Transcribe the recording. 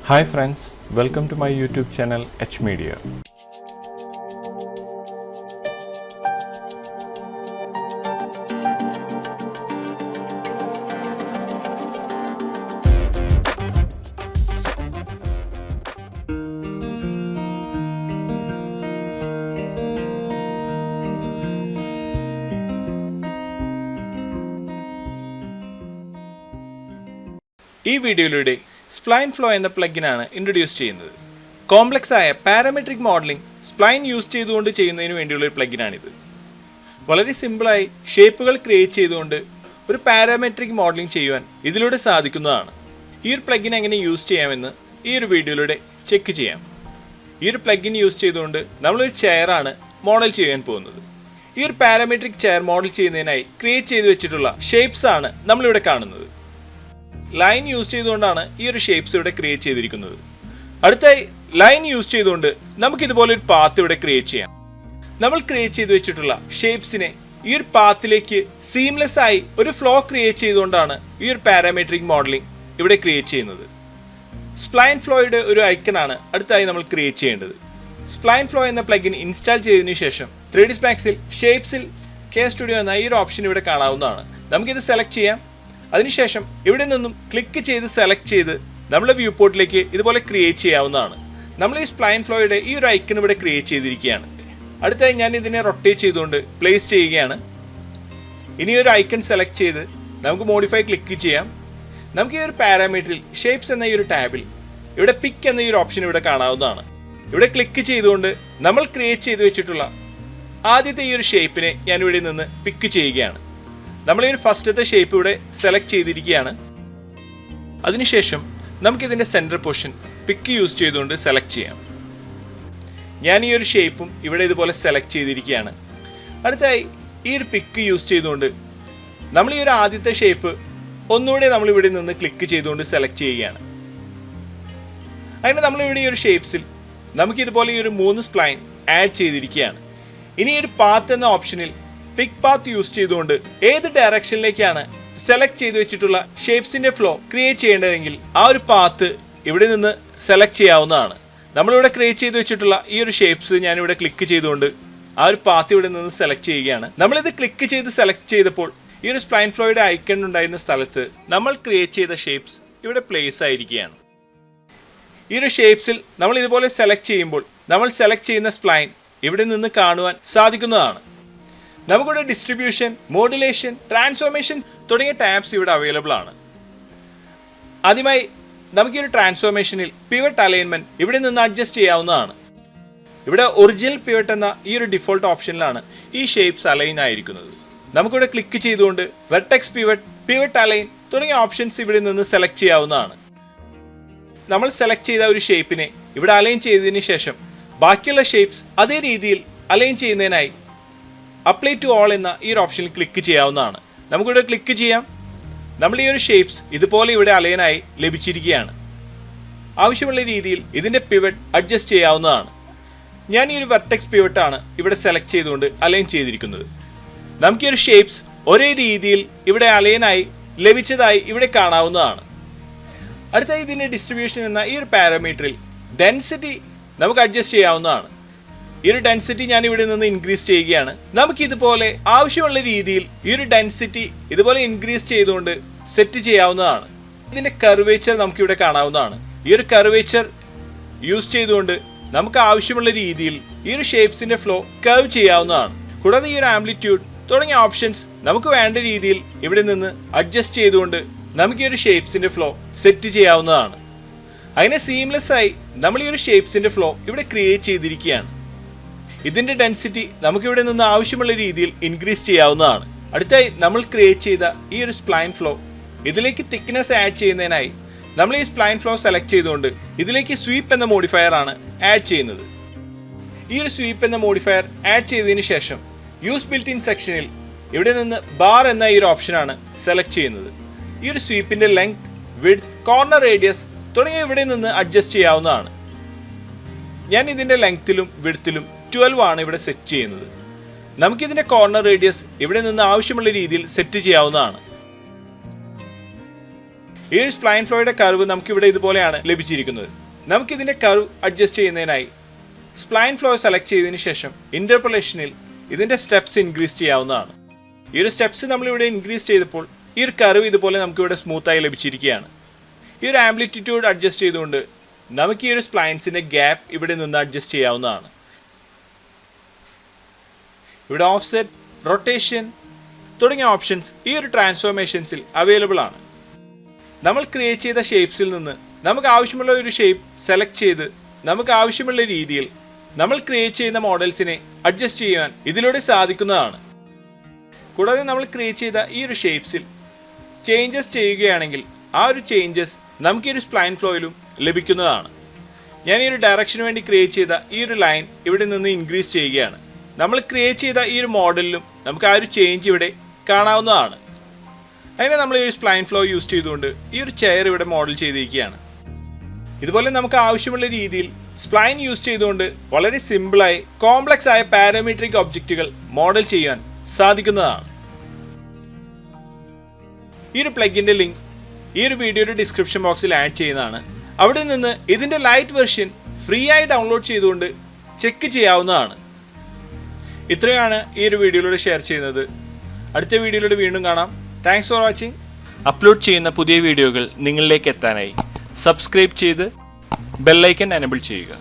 Hi friends, welcome to my YouTube channel H Media. ഈ വീഡിയോയിലൂടെ spline flow എന്ന പ്ലഗിനാണ് introduce ചെയ്യുന്നത്. കോംപ്ലക്സ് ആയ പാരാമെട്രിക് മോഡലിംഗ് സ്പ്ലൈൻ യൂസ് ചെയ്തുകൊണ്ട് ചെയ്യുന്നതിന് വേണ്ടിയുള്ള ഒരു പ്ലഗിനാണിത്. വളരെ സിമ്പിളായി ഷേപ്പുകൾ ക്രിയേറ്റ് ചെയ്തുകൊണ്ട് ഒരു പാരാമെട്രിക് മോഡലിംഗ് ചെയ്യുവാൻ ഇതിലൂടെ സാധിക്കുന്നതാണ്. ഈ ഒരു പ്ലഗിൻ എങ്ങനെ യൂസ് ചെയ്യാമെന്ന് ഈ ഒരു വീഡിയോയിലൂടെ ചെക്ക് ചെയ്യാം. ഈ ഒരു പ്ലഗിൻ യൂസ് ചെയ്തുകൊണ്ട് നമ്മളൊരു ചെയറാണ് മോഡൽ ചെയ്യാൻ പോകുന്നത്. ഈ ഒരു പാരാമെട്രിക് ചെയർ മോഡൽ ചെയ്യുന്നതിനായി ക്രിയേറ്റ് ചെയ്ത് വെച്ചിട്ടുള്ള ഷേപ്സ് ആണ് നമ്മളിവിടെ കാണുന്നത്. ലൈൻ യൂസ് ചെയ്തുകൊണ്ടാണ് ഈ ഒരു ഷേപ്സ് ഇവിടെ ക്രിയേറ്റ് ചെയ്തിരിക്കുന്നത്. അടുത്തായി ലൈൻ യൂസ് ചെയ്തുകൊണ്ട് നമുക്ക് ഇതുപോലെ ഒരു പാത്ത് ഇവിടെ ക്രിയേറ്റ് ചെയ്യാം. നമ്മൾ ക്രിയേറ്റ് ചെയ്ത് വെച്ചിട്ടുള്ള ഷേപ്സിനെ ഈ ഒരു പാത്തിലേക്ക് സീംലെസ് ആയി ഒരു ഫ്ലോ ക്രിയേറ്റ് ചെയ്തുകൊണ്ടാണ് ഈ ഒരു പാരാമെട്രിക് മോഡലിംഗ് ഇവിടെ ക്രിയേറ്റ് ചെയ്യുന്നത്. സ്പ്ലൈൻ ഫ്ലോയുടെ ഒരു ഐക്കണാണ് അടുത്തായി നമ്മൾ ക്രിയേറ്റ് ചെയ്യേണ്ടത്. സ്പ്ലൈൻ ഫ്ലോ എന്ന പ്ലഗിൻ ഇൻസ്റ്റാൾ ചെയ്തതിനു ശേഷം 3D Maxൽ ഷേപ്സിൽ കെ സ്റ്റുഡിയോ എന്ന ഈ ഒരു ഓപ്ഷൻ ഇവിടെ കാണാവുന്നതാണ്. നമുക്കിത് സെലക്ട് ചെയ്യാം. അതിനുശേഷം ഇവിടെ നിന്നും ക്ലിക്ക് ചെയ്ത് സെലക്ട് ചെയ്ത് നമ്മുടെ വ്യൂ പോർട്ടിലേക്ക് ഇതുപോലെ ക്രിയേറ്റ് ചെയ്യാവുന്നതാണ്. നമ്മൾ ഈ സ്പ്ലൈൻ ഫ്ലോയുടെ ഈ ഒരു ഐക്കൺ ഇവിടെ ക്രിയേറ്റ് ചെയ്തിരിക്കുകയാണ്. അടുത്തായി ഞാൻ ഇതിനെ റൊട്ടേറ്റ് ചെയ്തുകൊണ്ട് പ്ലേസ് ചെയ്യുകയാണ്. ഇനി ഒരു ഐക്കൺ സെലക്ട് ചെയ്ത് നമുക്ക് മോഡിഫൈ ക്ലിക്ക് ചെയ്യാം. നമുക്ക് ഈ ഒരു പാരാമീറ്ററിൽ ഷേപ്സ് എന്ന ഈ ഒരു ടാബിൽ ഇവിടെ പിക്ക് എന്ന ഈ ഒരു ഓപ്ഷൻ ഇവിടെ കാണാവുന്നതാണ്. ഇവിടെ ക്ലിക്ക് ചെയ്തുകൊണ്ട് നമ്മൾ ക്രിയേറ്റ് ചെയ്ത് വെച്ചിട്ടുള്ള ആദ്യത്തെ ഈ ഒരു ഷേപ്പിനെ ഞാൻ ഇവിടെ നിന്ന് പിക്ക് ചെയ്യുകയാണ്. നമ്മൾ ഈ ഒരു ഫസ്റ്റത്തെ ഷേപ്പ് ഇവിടെ സെലക്ട് ചെയ്തിരിക്കുകയാണ്. അതിനുശേഷം നമുക്കിതിൻ്റെ സെൻറ്റർ പൊസിഷൻ പിക്ക് യൂസ് ചെയ്തുകൊണ്ട് സെലക്ട് ചെയ്യാം. ഞാൻ ഈ ഒരു ഷേപ്പും ഇവിടെ ഇതുപോലെ സെലക്ട് ചെയ്തിരിക്കുകയാണ്. അടുത്തായി ഈ ഒരു പിക്ക് യൂസ് ചെയ്തുകൊണ്ട് നമ്മൾ ഈ ഒരു ആദ്യത്തെ ഷേപ്പ് ഒന്നുകൂടെ നമ്മളിവിടെ നിന്ന് ക്ലിക്ക് ചെയ്തുകൊണ്ട് സെലക്ട് ചെയ്യുകയാണ്. അങ്ങനെ നമ്മളിവിടെ ഈ ഒരു ഷേപ്സിൽ നമുക്കിതുപോലെ ഈ ഒരു 3 സ്പ്ലൈൻ ആഡ് ചെയ്തിരിക്കുകയാണ്. ഇനി ഒരു പാത്ത് എന്ന ഓപ്ഷനിൽ പിക്ക് പാത്ത് യൂസ് ചെയ്തുകൊണ്ട് ഏത് ഡയറക്ഷനിലേക്കാണ് സെലക്ട് ചെയ്ത് വെച്ചിട്ടുള്ള ഷേപ്സിന്റെ ഫ്ലോ ക്രിയേറ്റ് ചെയ്യേണ്ടതെങ്കിൽ ആ ഒരു പാത്ത് ഇവിടെ നിന്ന് സെലക്ട് ചെയ്യാവുന്നതാണ്. നമ്മളിവിടെ ക്രിയേറ്റ് ചെയ്ത് വെച്ചിട്ടുള്ള ഈ ഒരു ഷേപ്സ് ഞാനിവിടെ ക്ലിക്ക് ചെയ്തുകൊണ്ട് ആ ഒരു പാത്ത് ഇവിടെ നിന്ന് സെലക്ട് ചെയ്യുകയാണ്. നമ്മളിത് ക്ലിക്ക് ചെയ്ത് സെലക്ട് ചെയ്തപ്പോൾ ഈ ഒരു സ്പ്ലൈൻ ഫ്ലോയുടെ ഐക്കൺ ഉണ്ടായിരുന്ന സ്ഥലത്ത് നമ്മൾ ക്രിയേറ്റ് ചെയ്ത ഷേപ്സ് ഇവിടെ പ്ലേസ് ആയിരിക്കുകയാണ്. ഈ ഒരു ഷേപ്സിൽ നമ്മൾ ഇതുപോലെ സെലക്ട് ചെയ്യുമ്പോൾ നമ്മൾ സെലക്ട് ചെയ്യുന്ന സ്പ്ലൈൻ ഇവിടെ നിന്ന് കാണുവാൻ സാധിക്കുന്നതാണ്. നമുക്കിവിടെ ഡിസ്ട്രിബ്യൂഷൻ, മോഡുലേഷൻ, ട്രാൻസ്ഫോർമേഷൻ തുടങ്ങിയ ടാബ്സ് ഇവിടെ അവൈലബിൾ ആണ്. ആദ്യമായി നമുക്ക് ഈ ഒരു ട്രാൻസ്ഫോർമേഷനിൽ പിവറ്റ് അലൈൻമെന്റ് ഇവിടെ നിന്ന് അഡ്ജസ്റ്റ് ചെയ്യാവുന്നതാണ്. ഇവിടെ ഒറിജിനൽ പിവറ്റ് എന്ന ഈ ഒരു ഡിഫോൾട്ട് ഓപ്ഷനിലാണ് ഈ ഷേപ്സ് അലൈൻ ആയിരിക്കുന്നത്. നമുക്കിവിടെ ക്ലിക്ക് ചെയ്തുകൊണ്ട് വെർട്ടെക്സ് പിവറ്റ്, പിവറ്റ് അലൈൻ തുടങ്ങിയ ഓപ്ഷൻസ് ഇവിടെ നിന്ന് സെലക്ട് ചെയ്യാവുന്നതാണ്. നമ്മൾ സെലക്ട് ചെയ്ത ഒരു ഷേപ്പിനെ ഇവിടെ അലൈൻ ചെയ്തതിന് ശേഷം ബാക്കിയുള്ള ഷേപ്സ് അതേ രീതിയിൽ അലൈൻ ചെയ്യുന്നതിനായി അപ്ലൈ ടു ഓൾ എന്ന ഈ ഒരു ഓപ്ഷനിൽ ക്ലിക്ക് ചെയ്യാവുന്നതാണ്. നമുക്കിവിടെ ക്ലിക്ക് ചെയ്യാം. നമ്മൾ ഈ ഒരു ഷേപ്സ് ഇതുപോലെ ഇവിടെ അലൈനായി ലഭിച്ചിരിക്കുകയാണ്. ആവശ്യമുള്ള രീതിയിൽ ഇതിൻ്റെ പിവറ്റ് അഡ്ജസ്റ്റ് ചെയ്യാവുന്നതാണ്. ഞാൻ ഈ ഒരു വെർട്ടെക്സ് പിവറ്റാണ് ഇവിടെ സെലക്ട് ചെയ്തുകൊണ്ട് അലൈൻ ചെയ്തിരിക്കുന്നത്. നമുക്ക് ഈ ഒരു ഷേപ്സ് ഒരേ രീതിയിൽ ഇവിടെ അലൈനായി ലഭിച്ചതായി ഇവിടെ കാണാവുന്നതാണ്. അടുത്തായി ഇതിൻ്റെ ഡിസ്ട്രിബ്യൂഷൻ എന്ന ഈ ഒരു പാരാമീറ്ററിൽ ഡെൻസിറ്റി നമുക്ക് അഡ്ജസ്റ്റ് ചെയ്യാവുന്നതാണ്. ഈ ഒരു ഡെൻസിറ്റി ഞാൻ ഇവിടെ നിന്ന് ഇൻക്രീസ് ചെയ്യുകയാണ്. നമുക്ക് ഇതുപോലെ ആവശ്യമുള്ള രീതിയിൽ ഈ ഒരു ഡെൻസിറ്റി ഇതുപോലെ ഇൻക്രീസ് ചെയ്തുകൊണ്ട് സെറ്റ് ചെയ്യാവുന്നതാണ്. ഇതിൻ്റെ കർവേച്ചർ നമുക്കിവിടെ കാണാവുന്നതാണ്. ഈ ഒരു കർവേച്ചർ യൂസ് ചെയ്തുകൊണ്ട് നമുക്ക് ആവശ്യമുള്ള രീതിയിൽ ഈ ഒരു ഷേപ്സിൻ്റെ ഫ്ലോ കർവ് ചെയ്യാവുന്നതാണ്. കൂടാതെ ഈ ഒരു ആംപ്ലിറ്റ്യൂഡ് തുടങ്ങിയ ഓപ്ഷൻസ് നമുക്ക് വേണ്ട രീതിയിൽ ഇവിടെ നിന്ന് അഡ്ജസ്റ്റ് ചെയ്തുകൊണ്ട് നമുക്ക് ഈ ഒരു ഷേപ്സിൻ്റെ ഫ്ലോ സെറ്റ് ചെയ്യാവുന്നതാണ്. അങ്ങനെ സീംലെസ് ആയി നമ്മൾ ഈ ഒരു ഷേപ്സിൻ്റെ ഫ്ലോ ഇവിടെ ക്രിയേറ്റ് ചെയ്തിരിക്കുകയാണ്. ഇതിൻ്റെ ഡെൻസിറ്റി നമുക്കിവിടെ നിന്ന് ആവശ്യമുള്ള രീതിയിൽ ഇൻക്രീസ് ചെയ്യാവുന്നതാണ്. അടുത്തായി നമ്മൾ ക്രിയേറ്റ് ചെയ്ത ഈ ഒരു സ്പ്ലൈൻ ഫ്ലോ ഇതിലേക്ക് തിക്നെസ് ആഡ് ചെയ്യുന്നതിനായി നമ്മൾ ഈ സ്പ്ലൈൻ ഫ്ലോ സെലക്ട് ചെയ്തുകൊണ്ട് ഇതിലേക്ക് സ്വീപ്പ് എന്ന മോഡിഫയർ ആണ് ആഡ് ചെയ്യുന്നത്. ഈ ഒരു സ്വീപ്പ് എന്ന മോഡിഫയർ ആഡ് ചെയ്തതിന് ശേഷം യൂസ് ബിൽറ്റ് ഇൻ സെക്ഷനിൽ ഇവിടെ നിന്ന് ബാർ എന്ന ഈ ഒരു ഓപ്ഷനാണ് സെലക്ട് ചെയ്യുന്നത്. ഈ ഒരു സ്വീപ്പിൻ്റെ ലെങ്ത്, വിഡ്ത്ത്, കോർണർ റേഡിയസ് തുടങ്ങിയ ഇവിടെ നിന്ന് അഡ്ജസ്റ്റ് ചെയ്യാവുന്നതാണ്. ഞാൻ ഇതിൻ്റെ ലെങ്ത്തിലും വിഡ്ത്തിലും 12 ആണ് ഇവിടെ സെറ്റ് ചെയ്യുന്നത്. നമുക്കിതിൻ്റെ കോർണർ റേഡിയസ് ഇവിടെ നിന്ന് ആവശ്യമുള്ള രീതിയിൽ സെറ്റ് ചെയ്യാവുന്നതാണ്. ഈ ഒരു സ്പ്ലൈൻ ഫ്ലോയുടെ കർവ് നമുക്കിവിടെ ഇതുപോലെയാണ് ലഭിച്ചിരിക്കുന്നത്. നമുക്കിതിൻ്റെ കർവ് അഡ്ജസ്റ്റ് ചെയ്യുന്നതിനായി സ്പ്ലൈൻ ഫ്ലോ സെലക്ട് ചെയ്തതിന് ശേഷം ഇൻ്റർപോളേഷനിൽ ഇതിൻ്റെ സ്റ്റെപ്സ് ഇൻക്രീസ് ചെയ്യാവുന്നതാണ്. ഈ ഒരു സ്റ്റെപ്സ് നമ്മളിവിടെ ഇൻക്രീസ് ചെയ്തപ്പോൾ ഈ ഒരു കർവ് ഇതുപോലെ നമുക്കിവിടെ സ്മൂത്തായി ലഭിച്ചിരിക്കുകയാണ്. ഈ ഒരു ആംപ്ലിറ്റ്യൂഡ് അഡ്ജസ്റ്റ് ചെയ്തുകൊണ്ട് നമുക്ക് ഈ ഒരു സ്പ്ലൈൻസിൻ്റെ ഗ്യാപ്പ് ഇവിടെ നിന്ന് അഡ്ജസ്റ്റ് ചെയ്യാവുന്നതാണ്. ഇവിടെ ഓഫ്സെറ്റ്, റൊട്ടേഷൻ തുടങ്ങിയ ഓപ്ഷൻസ് ഈ ഒരു ട്രാൻസ്ഫോർമേഷൻസിൽ അവൈലബിൾ ആണ്. നമ്മൾ ക്രിയേറ്റ് ചെയ്ത ഷേപ്സിൽ നിന്ന് നമുക്ക് ആവശ്യമുള്ള ഒരു ഷേപ്പ് സെലക്ട് ചെയ്ത് നമുക്ക് ആവശ്യമുള്ള രീതിയിൽ നമ്മൾ ക്രിയേറ്റ് ചെയ്യുന്ന മോഡൽസിനെ അഡ്ജസ്റ്റ് ചെയ്യാൻ ഇതിലൂടെ സാധിക്കുന്നതാണ്. കൂടാതെ നമ്മൾ ക്രിയേറ്റ് ചെയ്ത ഈ ഒരു ഷേപ്സിൽ ചേഞ്ചസ് ചെയ്യുകയാണെങ്കിൽ ആ ഒരു ചേഞ്ചസ് നമുക്ക് ഈ ഒരു സ്പ്ലൈൻ ഫ്ലോയിലും ലഭിക്കുന്നതാണ്. ഞാൻ ഈ ഒരു ഡയറക്ഷന് വേണ്ടി ക്രിയേറ്റ് ചെയ്ത ഈ ഒരു ലൈൻ ഇവിടെ നിന്ന് ഇൻക്രീസ് ചെയ്യുകയാണ്. നമ്മൾ ക്രിയേറ്റ് ചെയ്ത ഈ ഒരു മോഡലിലും നമുക്ക് ആ ഒരു ചേഞ്ച് ഇവിടെ കാണാവുന്നതാണ്. അങ്ങനെ നമ്മൾ ഈ ഒരു സ്പ്ലൈൻ ഫ്ലോ യൂസ് ചെയ്തുകൊണ്ട് ഈ ഒരു ചെയർ ഇവിടെ മോഡൽ ചെയ്തിരിക്കുകയാണ്. ഇതുപോലെ നമുക്ക് ആവശ്യമുള്ള രീതിയിൽ സ്പ്ലൈൻ യൂസ് ചെയ്തുകൊണ്ട് വളരെ സിമ്പിളായി കോംപ്ലക്സ് ആയ പാരാമെട്രിക് ഒബ്ജക്റ്റുകൾ മോഡൽ ചെയ്യാൻ സാധിക്കുന്നതാണ്. ഈ ഒരു പ്ലഗിൻ്റെ ലിങ്ക് ഈ ഒരു വീഡിയോയുടെ ഡിസ്ക്രിപ്ഷൻ ബോക്സിൽ ആഡ് ചെയ്യുന്നതാണ്. അവിടെ നിന്ന് ഇതിൻ്റെ ലൈറ്റ് വെർഷൻ ഫ്രീ ആയി ഡൗൺലോഡ് ചെയ്തുകൊണ്ട് ചെക്ക് ചെയ്യാവുന്നതാണ്. ഇത്രയാണ് ഈ ഒരു വീഡിയോയിലൂടെ ഷെയർ ചെയ്യുന്നത്. അടുത്ത വീഡിയോയിലൂടെ വീണ്ടും കാണാം. Thanks for watching. അപ്ലോഡ് ചെയ്യുന്ന പുതിയ വീഡിയോകൾ നിങ്ങളിലേക്ക് എത്താനായി സബ്സ്ക്രൈബ് ചെയ്ത് ബെല്ലൈക്കൺ എനേബിൾ ചെയ്യുക.